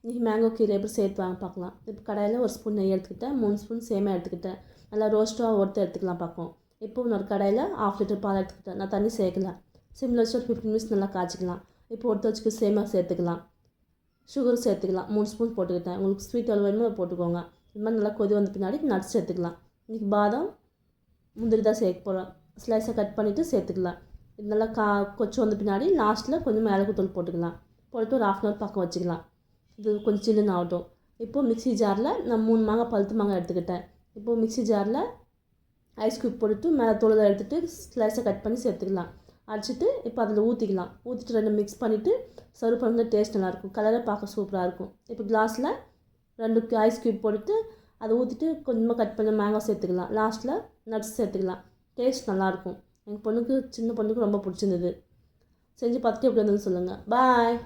இன்றைக்கி மேங்கோ கீரை எப்படி சேர்த்து வாங்க பார்க்கலாம். இப்போ கடாயில் ஒரு ஸ்பூன் நெய் எடுத்துக்கிட்டேன், 3 ஸ்பூன் சேமியா எடுத்துக்கிட்டேன். நல்லா ரோஸ்ட்டாக ஒருத்தர் எடுத்துக்கலாம் பார்ப்போம். இப்போ இன்னொரு கடாயில் 1/2 லிட்டர் பால் எடுத்துக்கிட்டேன். நான் தண்ணி சேர்க்கல. சிம்மில் வச்சு ஒரு 15 மினிட்ஸ் நல்லா காய்ச்சிக்கலாம். இப்போ ஒருத்தர் வச்சுக்க சேமியா சேர்த்துக்கலாம். சுகர் சேர்த்துக்கலாம். 3 ஸ்பூன் போட்டுக்கிட்டேன். உங்களுக்கு ஸ்வீட் எவ்வளோ வேணுமோ போட்டுக்கோங்க. இது மாதிரி நல்லா கொதி வந்த பின்னாடி நட்ஸ் சேர்த்துக்கலாம். இன்றைக்கி பாதாம் முந்திரி தான் சேர்க்க போகிறோம். ஸ்லைஸை கட் பண்ணிவிட்டு சேர்த்துக்கலாம். இது நல்லா கொச்சி வந்த பின்னாடி லாஸ்ட்டில் கொஞ்சம் மிளகுத்தூள் போட்டுக்கலாம். போட்டு ஒரு 1/2 ஹவர் பக்கம் வச்சுக்கலாம். இது கொஞ்சம் சில்லுன்னு ஆகட்டும். இப்போது மிக்ஸி ஜாரில் நான் 3 மாங்காய் பழுத்து மாங்காய் எடுத்துக்கிட்டேன். இப்போது மிக்ஸி ஜாரில் ஐஸ் க்யூப் போட்டுட்டு மேலே தோலை எடுத்துகிட்டு ஸ்லைஸை கட் பண்ணி சேர்த்துக்கலாம். அடிச்சுட்டு இப்போ அதில் ஊற்றிக்கலாம். ஊற்றிட்டு 2 மிக்ஸ் பண்ணிவிட்டு சர்வ் பண்ணுங்க. டேஸ்ட் நல்லாயிருக்கும். கலரை பார்க்க சூப்பராக இருக்கும். இப்போ கிளாஸில் 2 ஐஸ் க்யூப் போட்டுட்டு அதை ஊற்றிட்டு கொஞ்சமாக கட் பண்ணி மேங்காய் சேர்த்துக்கலாம். லாஸ்ட்டில் நட்ஸ் சேர்த்துக்கலாம். டேஸ்ட் நல்லாயிருக்கும். எங்கள் பொண்ணுக்கு சின்ன பொண்ணுக்கு ரொம்ப பிடிச்சிருந்தது. செஞ்சு பார்த்துட்டு எப்படி இருந்ததுன்னு சொல்லுங்கள். பாய்.